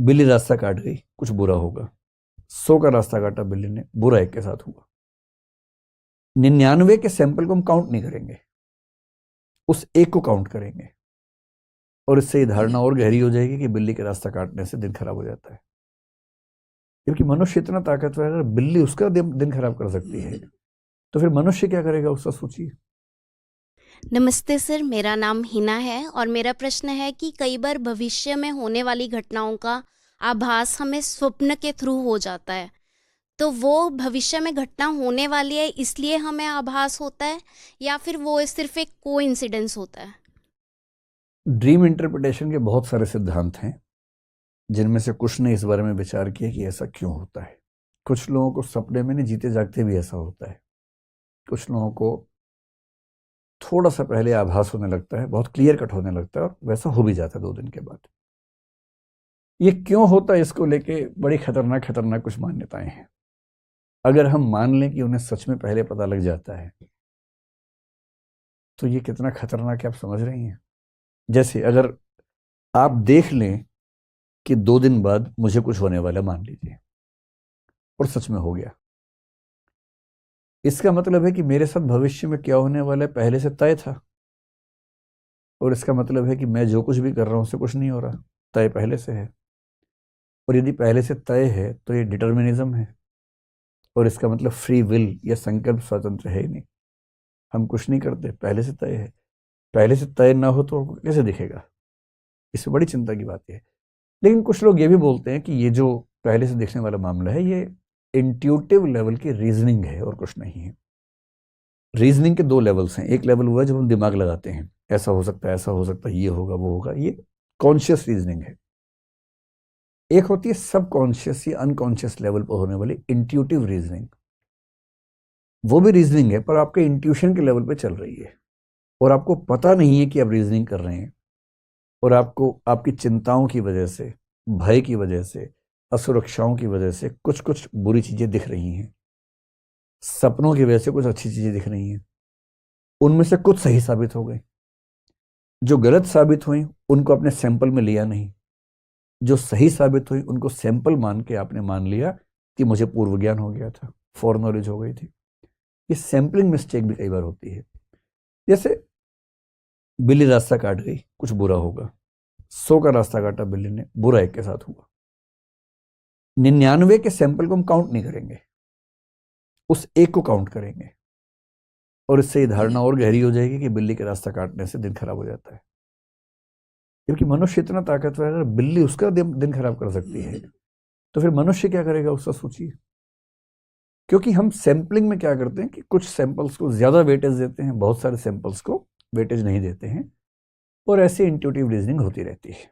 बिल्ली रास्ता काट गई, कुछ बुरा होगा। 100 का रास्ता काटा बिल्ली ने, बुरा एक के साथ हुआ। 99 के सैंपल को हम काउंट नहीं करेंगे, उस एक को काउंट करेंगे। और इससे ये धारणा और गहरी हो जाएगी कि बिल्ली के रास्ता काटने से दिन खराब हो जाता है। क्योंकि मनुष्य इतना ताकतवर है, अगर बिल्ली उसका दिन खराब कर सकती है तो फिर मनुष्य क्या करेगा, उसका सोचिए। नमस्ते सर, मेरा नाम हिना है और मेरा प्रश्न है कि कई बार भविष्य में होने वाली घटनाओं का आभास हमें स्वप्न के थ्रू हो जाता है। तो वो भविष्य में घटना होने वाली है इसलिए हमें आभास होता है या फिर वो सिर्फ एक कोइंसिडेंस होता है? ड्रीम इंटरप्रिटेशन के बहुत सारे सिद्धांत हैं, जिनमें से कुछ ने इस बारे में विचार किया कि ऐसा क्यों होता है। कुछ लोगों को सपने में नहीं, जीते जागते भी ऐसा होता है। कुछ लोगों को थोड़ा सा पहले आभास होने लगता है, बहुत क्लियर कट होने लगता है और वैसा हो भी जाता है 2 दिन के बाद। ये क्यों होता है, इसको लेके बड़ी खतरनाक खतरनाक कुछ मान्यताएं हैं। अगर हम मान लें कि उन्हें सच में पहले पता लग जाता है तो ये कितना खतरनाक है, आप समझ रही हैं। जैसे अगर आप देख लें कि 2 दिन बाद मुझे कुछ होने वाला, मान लीजिए, और सच में हो गया, इसका मतलब है कि मेरे साथ भविष्य में क्या होने वाला है पहले से तय था। और इसका मतलब है कि मैं जो कुछ भी कर रहा हूं उससे कुछ नहीं हो रहा, तय पहले से है। और यदि पहले से तय है तो ये डिटर्मिनिज्म है। और इसका मतलब फ्री विल या संकल्प स्वतंत्र है ही नहीं। हम कुछ नहीं करते, पहले से तय है। पहले से तय ना हो तो कैसे दिखेगा। इससे बड़ी चिंता की बात यह है। लेकिन कुछ लोग ये भी बोलते हैं कि ये जो पहले से दिखने वाला मामला है, ये इंट्यूटिव लेवल की रीजनिंग है और कुछ नहीं है। रीजनिंग के 2 लेवल्स हैं। एक लेवल हुआ जब हम दिमाग लगाते हैं, ऐसा हो सकता है, ऐसा हो सकता है, ये होगा, वो होगा, ये कॉन्शियस रीजनिंग है। एक होती है सब कॉन्शियस या अनकॉन्शियस लेवल पर होने वाली इंट्यूटिव रीजनिंग। वो भी रीजनिंग है पर आपके इंट्यूशन के लेवल पे चल रही है और आपको पता नहीं है कि आप रीजनिंग कर रहे हैं। और आपको आपकी चिंताओं की वजह से, भय की वजह से, असुरक्षाओं की वजह से कुछ कुछ बुरी चीजें दिख रही हैं। सपनों की वजह से कुछ अच्छी चीजें दिख रही हैं। उनमें से कुछ सही साबित हो गई, जो गलत साबित हुई उनको अपने सैंपल में लिया नहीं। जो सही साबित हुई उनको सैंपल मान के आपने मान लिया कि मुझे पूर्व ज्ञान हो गया था, फॉर नॉलेज हो गई थी। ये सैंपलिंग मिस्टेक भी कई बार होती है। जैसे बिल्ली रास्ता काट गई, कुछ बुरा होगा। 100 का रास्ता काटा बिल्ली ने, बुरा एक के साथ हुआ। 99 के सैंपल को हम काउंट नहीं करेंगे, उस एक को काउंट करेंगे। और इससे ये धारणा और गहरी हो जाएगी कि बिल्ली के रास्ता काटने से दिन खराब हो जाता है। क्योंकि मनुष्य इतना ताकतवर है, अगर बिल्ली उसका दिन खराब कर सकती है तो फिर मनुष्य क्या करेगा, उसका सोचिए। क्योंकि हम सैंपलिंग में क्या करते हैं कि कुछ सैंपल्स को ज्यादा वेटेज देते हैं, बहुत सारे सैंपल्स को वेटेज नहीं देते हैं। और ऐसी इंट्यूटिव रीजनिंग होती रहती है।